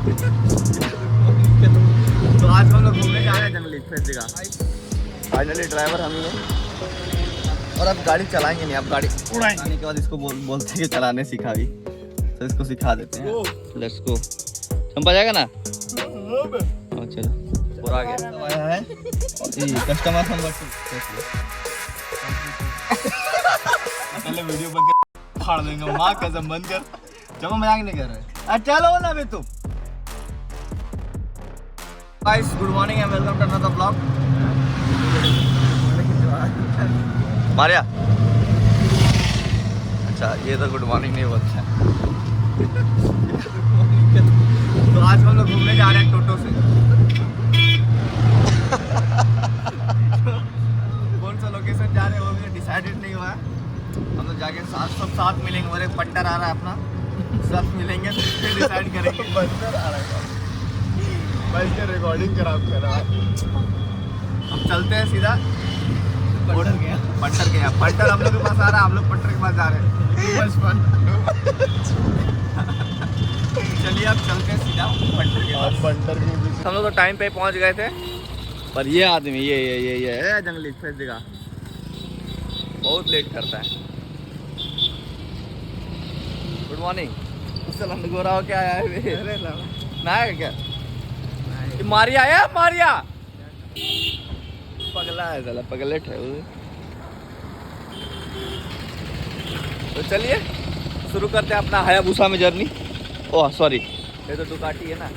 तो आज हम लोग घूमने जा रहे हैं जंगली फिर जगह। फाइनली ड्राइवर हम ही हैं और अब गाड़ी चलाएंगे नहीं, अब गाड़ी उड़ाने के बाद इसको बोलते हैं कि चलाने सिखा भी, तो इसको सिखा देते हैं। Let's go. चंपा जाएगा ना? चलो पूरा आ गया है कस्टमर नंबर 2। पहले वीडियो बंद कर, फाड़ देंगे माँ कसम, बंद कर। जब मजाक नहीं कर रहे, चलो ना बे तुम। Guys good morning and welcome to another blog. Maria, अच्छा ये तो गुड मॉर्निंग नहीं बोलता है। तो आज हम लोग घूमने जा रहे हैं टोटो से। कौन सा लोकेशन जा रहे हैं वो भी डिसाइडेड नहीं हुआ है। हम लोग जाके सब साथ मिलेंगे और एक पंटर आ रहा है अपना, सब मिलेंगे तो फिर डिसाइड करेंगे। पंटर आ रहा है भाई, इसका रिकॉर्डिंग खराब कर रहा है। हम चलते हैं सीधा पंटर गया पंटर हम लोग के पास आ रहा है, हम लोग पंटर के पास जा रहे हैं। चलिए अब चलते हैं सीधा पंटर के पास। पंटर के हम लोग तो टाइम पे पहुंच गए थे, पर ये आदमी ये है जंगली फिर जगह, बहुत लेट करता है। Good morning. सलाम गोरा हो क्या आया है? ना है क्या? मारिया है, मारिया पगला है साला, पगलेट है वो। तो चलिए शुरू करते हैं अपना हायाबुसा में जर्नी। ओह सॉरी, ये तो डुकाटी है ना।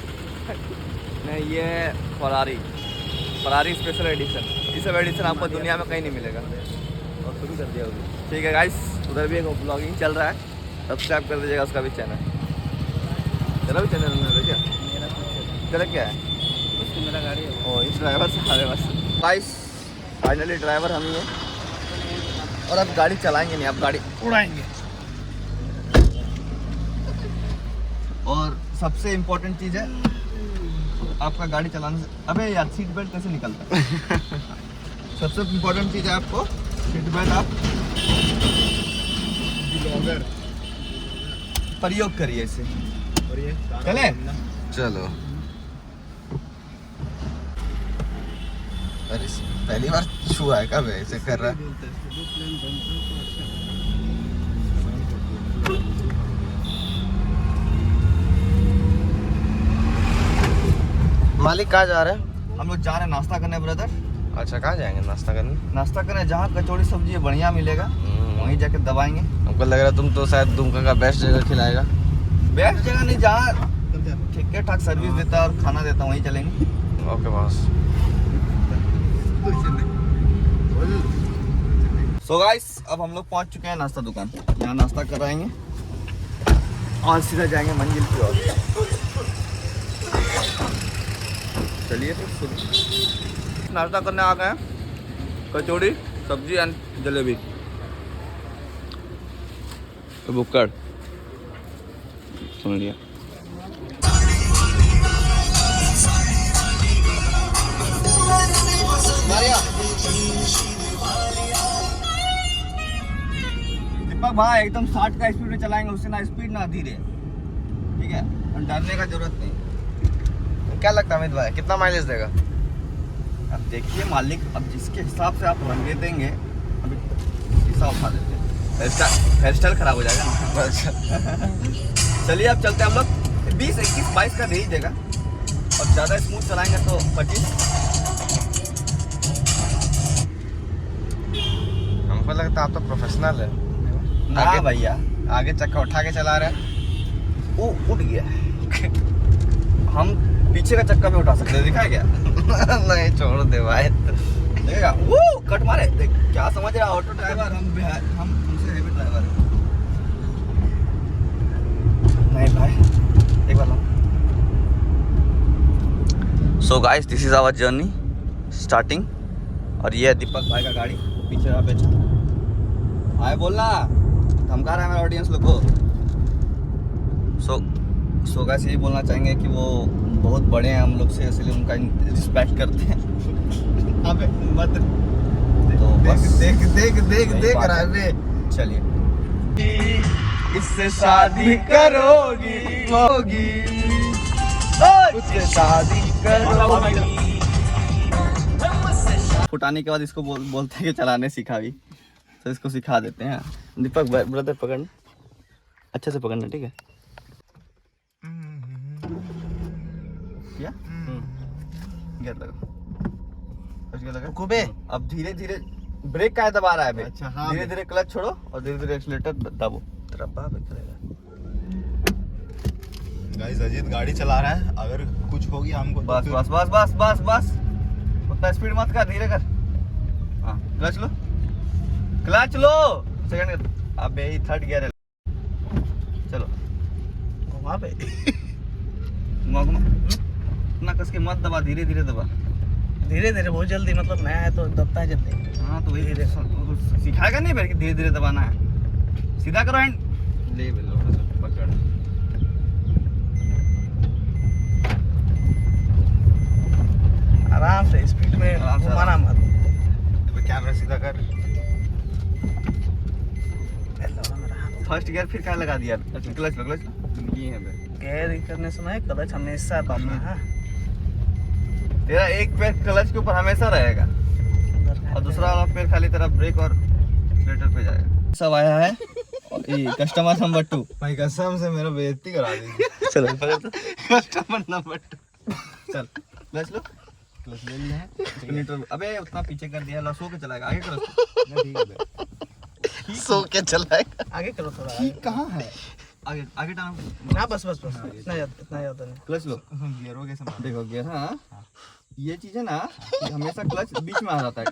नहीं ये फरारी स्पेशल एडिशन। ये सब एडिशन आपको दुनिया में कहीं नहीं मिलेगा। और शुरू कर दिया होगी। ठीक है गाइस, उधर भी एक ब्लॉगिंग चल रहा है, सब्सक्राइब कर दीजिएगा उसका भी चैनल। तेरा भी चैनल में क्या? तेरा क्या है? मेरा गाड़ी है। ओ इस ड्राइवर से हमारे पास। गाइस फाइनली ड्राइवर हम ही हैं और अब गाड़ी चलाएंगे नहीं, अब गाड़ी उड़ाएंगे। और सबसे इम्पोर्टेंट चीज़ है आपका गाड़ी चलाने से, अबे यार सीट बेल्ट कैसे निकलता है? सबसे इम्पोर्टेंट चीज़ है आपको सीट बेल्ट आप प्रयोग करिए इसे। चले चलो। अरे पहली बार छुआ है, कब ऐसे कर रहा है? मालिक कहाँ जा रहे हैं? हम लोग जा रहे हैं नाश्ता करने ब्रदर। अच्छा कहाँ जाएंगे नाश्ता करने? नाश्ता करने जहाँ कचौड़ी सब्जी बढ़िया मिलेगा वहीं जाके दबाएंगे। हमको लग रहा है तुम तो शायद दुमका का बेस्ट जगह खिलाएगा। बेस्ट जगह नहीं, जहाँ ठीक ठाक सर्विस देता है और खाना देता है वहीं चलेंगे। Okay boss. सो गाइस अब हम लोग पहुंच चुके हैं नाश्ता दुकान। यहाँ नाश्ता कराएंगे और सीधा जाएंगे मंजिल की ओर। चलिए फिर शुरू। नाश्ता करने आ गए हैं, कचौड़ी सब्जी एंड जलेबी बुक्कड़ सुन लिया। दीपक भाई एकदम 60 का स्पीड में चलाएंगे, उससे ना स्पीड ना धीरे, ठीक है? और डरने का जरूरत नहीं। क्या लगता है अमित भाई कितना माइलेज देगा? अब देखिए मालिक, अब जिसके हिसाब से आप रंगे देंगे अभी हिसाब उठा देते हैं, हेयर स्टाइल खराब हो जाएगा ना। चलिए अब चलते हैं हम लोग। 20, 21, 22 का दे ही देगा और ज़्यादा स्मूथ चलाएंगे तो 25। हमको लगता है आप तो प्रोफेशनल है। ना भैया, आगे चक्का उठा के चला रहे हैं। वो उठ गया। हम पीछे का चक्का भी उठा सकते हैं, दिखा क्या? नहीं छोड़ दे भाई। देखेगा वो कट मारे। देख क्या समझ रहा, ऑटो ड्राइवर हम हमसे हेवी ड्राइवर है। नहीं भाई एक बार। So guys this is our journey starting. और ये है दीपक भाई का गाड़ी पीछे आप हाय बोलना, धमका रहा है मेरा ऑडियंस लोग को। सो गाइस यही बोलना चाहेंगे कि वो बहुत बड़े हैं हम लोग से, इसलिए उनका रिस्पेक्ट करते हैं। अबे मत तो बस देख रहा है। चलिए इससे शादी करोगी होगी शादी करोगी। फुटाने के बाद इसको बोलते हैं कि चलाने सिखा भी, तो इसको सिखा देते हैं। दीपक ब्रदर पकड़ना, अच्छे से पकड़ना, ठीक है? क्या गियर लगा कुबे अब धीरे धीरे ब्रेक का दबा रहा है बे। अच्छा, हाँ धीरे धीरे क्लच छोड़ो और धीरे धीरे एक्सीलेटर दबो। तेरा बाप करेगा। गाइस अजीत गाड़ी चला रहा है, अगर कुछ हो गया हमको बस बस बस बस बस बस, उतना स्पीड मत कर, धीरे कर। हाँ क्लच लो, क्लच लो, सेकंड कर। अबे ये थर्ड गियर है। चलो घुमा पे घुमा घुमा, इतना कस के मत दबा, धीरे धीरे दबा। धीरे धीरे, बहुत जल्दी, मतलब नया है तो दबता है जल्दी। हाँ तो वही धीरे सिखाएगा नहीं फिर कि धीरे धीरे दबाना है। सीधा करो हैंड, ले लो पकड़। आराम से, स्पीड में आराम से, घुमाना मत। कैमरा सीधा कर। फर्स्ट गियर फिर क्या लगा दिया? क्लच लो, क्लच लो, ये है बे। गेयर करने समय क्लच हमेशा दबना है। तेरा एक पैर क्लच के ऊपर हमेशा रहेगा और दूसरा वाला पैर खाली तेरा ब्रेक और एक्सीलेटर पे जाएगा। सब आया है ये कस्टमर नंबर 2। भाई कसम से मेरा बेइज्जती करा दी। चलो कस्टमर नंबर 2, चल क्लच लो। क्लच ले लिया है। एक्सीलेटर अबे उतना पीछे कर दिया, लो सो के चलाएगा, आगे करो। ठीक है बे। सो के चलाएगा। आगे करो थोड़ा। ठीक कहाँ है? आगे आगे टांग। हाँ बस बस बस, इतना ज्यादा नहीं। क्लच लो, गियरों के समान। देखो गियर। हाँ ये चीज है ना कि हमेशा क्लच बीच में आ जाता है,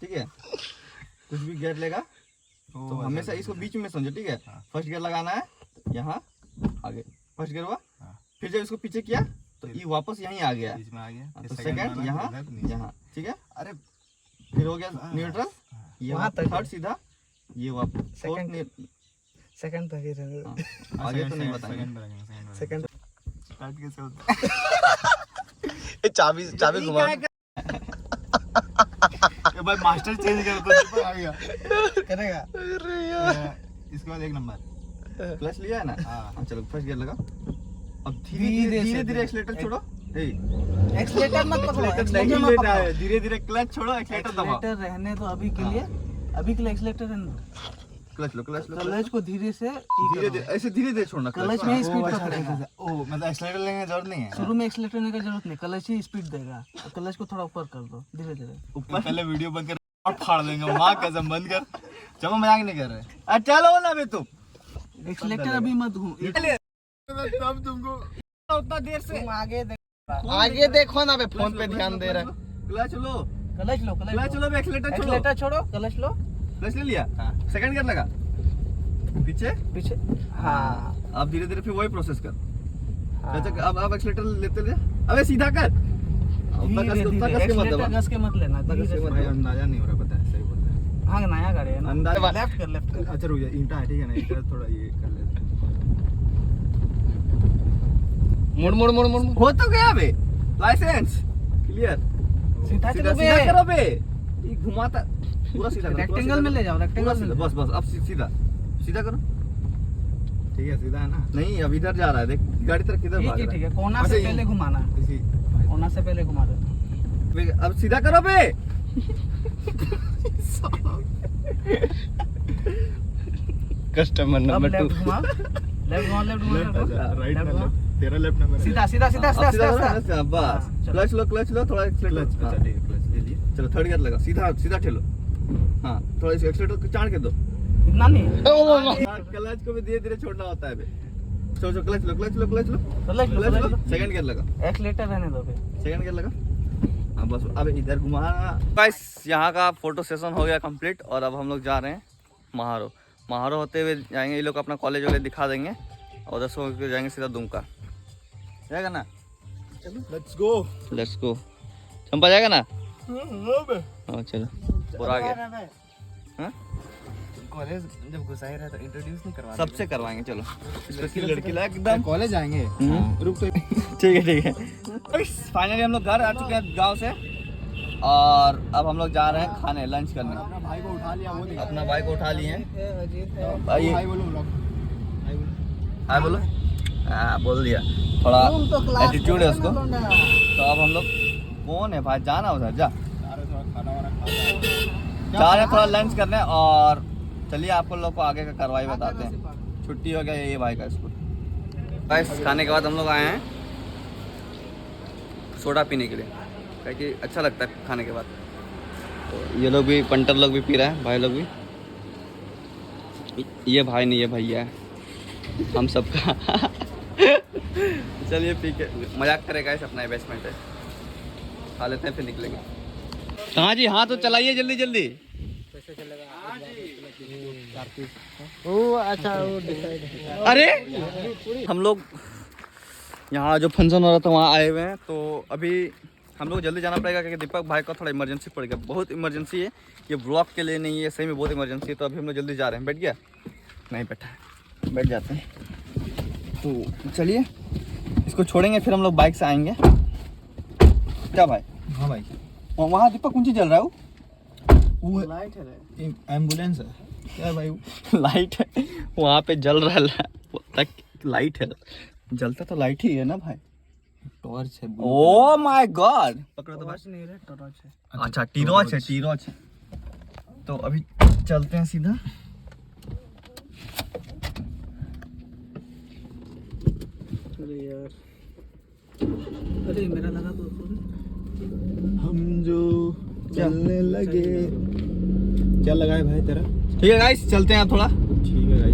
ठीक है? कुछ भी गियर लेगा तो हमेशा इसको बीच में समझो, ठीक है? फर्स्ट गियर लगाना है यहाँ, आगे फर्स्ट गियर हुआ, फिर जब इसको पीछे किया तो ये वापस यहीं आ गया, बीच में आ गया। तो सेकंड यहाँ यहाँ, ठीक है? अरे फिर हो गया न्यूट्रल, ये वहाँ तक। थर्ड सीधा, ये वापस सेकंड तक ही रहने दो। आगे तो नहीं बताएंगे। सेकंड स्टार्ट कैसे होता है? चाबी घुमा। ये भाई मास्टर चेंज कर दो, दीपक आ गया। करेगा। इसके बाद एक नंबर क्लच लिया है ना? हाँ। चलो फर्स्ट गियर लगा। अब धीरे धीरे एक्सीलेटर छोड़ो। एक्सीलेटर मत पकड़ो, एक्सीलेटर नहीं लेना है, धीरे धीरे क्लच छोड़ो, एक्सीलेटर दबाओ। एक्सीलेटर रहने दो अभी के लिए, एक्सीलेटर रहने दो। क्लच लो, क्लच लो, क्लच को धीरे से धीरे धीरे, ऐसे धीरे धीरे छोड़ना। क्लच में ही स्पीड पकड़ेगा। ओ मतलब एक्सीलेटर लेने की जरूरत नहीं है। शुरू में एक्सीलेटर लेने की जरूरत नहीं, क्लच ही स्पीड देगा। क्लच को थोड़ा ऊपर कर दो, धीरे धीरे ऊपर। पहले वीडियो बंद कर और फाड़ देंगे, माँ कसम बंद कर। चलो मजाक नहीं कर रहे। चलो ना बे तुम, एक्सीलेटर अभी मत घूम। तब तुमको उतना देर से आगे देखो ना बे, फोन पे ध्यान दे रहा है। क्लच लो, क्लच लो, क्लच लो, एक्सीलेटर छोड़ो। एक्सीलेटर छोड़ो, क्लच लो। क्लच ले लिया, सेकंड गियर लगा, पीछे पीछे। हाँ अब धीरे धीरे फिर वही प्रोसेस कर। अब एक्सीलेटर लेते ले, अबे सीधा कर। उतना कस के मत दबा, कस के मत लेना, धीरे से। भाई अंदाजा नहीं हो रहा, पता है सही बोल रहे हैं। हाँ नया गाड़ी है ना, अंदाजा। लेफ्ट कर, लेफ्ट कर। अच्छा रुक जा, ईंटा है ठीक है ना, ईंटा थोड़ा ये कर लेते हैं। मुड़ मुड़ मुड़ मुड़। हो तो गया बे, लाइसेंस क्लियर। सीधा चलो बे, सीधा करो बे, ये घुमाता पूरा सीधा करो, रेक्टेंगल में ले जाओ, रेक्टेंगल में। बस बस, अब सीधा सीधा करो। ठीक है सीधा है ना? नहीं अब इधर जा रहा है, देख गाड़ी तरफ किधर भाग ठीक रहा है, कोना से पहले घुमाना, इसी कोना से पहले घुमा दो। है। अब सीधा करो बे। कस्टमर नंबर 2 घुमा, लेफ्ट घुमा, लेफ्ट घुमा, राइट लेफ्ट में घुमा। तेरा लेफ्ट नंबर सीधा सीधा सीधा अब सीधा करो सीधा। ना, बस क्लच लो, क्लच लो, थोड़ा एक्सीलेटर। अच्छा ठीक है, क्लच ले लिए। चलो थर्ड गियर लगा, सीधा सीधा ठेलो। हाँ थोड़ा इस एक्सीलेटर को चाड़ के दो। इतना नहीं। क्लच को भी धीरे धीरे छोड़ना होता है बे। चलो क्लच लो, क्लच लो, क्लच लो, क्लच लो, क्लच लो। क्लच लो। सेकंड गियर लगा, एक्सीलेटर रहने दो बे। सेकंड गियर लगा। हाँ बस अब इधर घुमाना। गाइस यहाँ का फोटो सेशन हो गया कंप्लीट और अब हम लोग जा रहे हैं महारो। महारो होते हुए जाएंगे, ये लोग अपना कॉलेज वाले दिखा देंगे और 10 होकर जाएंगे सीधा दुमका। जाएगा ना? Let's go. Let's go. चंपा जाएगा ना? हाँ चलो, और आ गया। हाँ कॉलेज जब घुसा ही रहा तो इंट्रोड्यूस नहीं करवा। सबसे करवाएंगे, चलो स्पेशल लड़की ला एकदम। कॉलेज आएंगे, रुक तो। ठीक है ठीक है। फाइनली हम लोग घर आ चुके हैं गांव से और अब हम लोग जा रहे हैं खाने, लंच करने। अपना भाई को उठा लिया, वो देखो। अपना बाइक उठा लिए हैं। भाई बोलो, हाय बोलो, बोल दिया थोड़ा एटीट्यूड है उसको। तो अब हम लोग कौन है भाई, जाना उधर जा रहे थोड़ा लंच करने। और चलिए आपको लोग को आगे का कार्रवाई बताते हैं। छुट्टी हो गया ये भाई का स्कूल। बस खाने के बाद हम लोग आए हैं सोडा पीने के लिए, क्योंकि अच्छा लगता है खाने के बाद। तो ये लोग भी, पंटर लोग भी पी रहे हैं, भाई लोग भी। ये भाई नहीं, ये भैया है हम सबका। चलिए पी के मजाक करेगा, इस अपना इन्वेस्टमेंट है। खा लेते हैं फिर निकलेंगे। कहाँ जी? हाँ तो चलाइए जल्दी जल्दी। अरे हम लोग यहाँ जो फंक्शन हो रहा था वहाँ आए हुए हैं, तो अभी हम लोग जल्दी जाना पड़ेगा क्योंकि दीपक भाई का थोड़ा इमरजेंसी पड़ गया। बहुत इमरजेंसी है, ये ब्लॉग के लिए नहीं है, सही में बहुत इमरजेंसी है। तो अभी हम लोग जल्दी जा रहे हैं। बैठ गया? नहीं बैठा है, बैठ जाते हैं। तो चलिए इसको छोड़ेंगे, फिर हम लोग बाइक से आएंगे। क्या भाई? हाँ भाई, वहाँ दीपक कौन चीज जल रहा है? वो लाइट है, एम्बुलेंस है क्या भाई? लाइट है वहाँ पे जल रहा है, तक लाइट है। जलता तो लाइट ही है ना भाई, टॉर्च है। ओ माय गॉड, पकड़ो तो टॉर्च नहीं है, टॉर्च है। अच्छा टीरॉच है, टीरॉच है। तो अभी चलते हैं सीधा। अरे यार, अरे मेरा लगा तो हम जो चलने लगे। क्या लगा है भाई तेरा? ठीक है गाइस, चलते हैं अब थोड़ा। ठीक है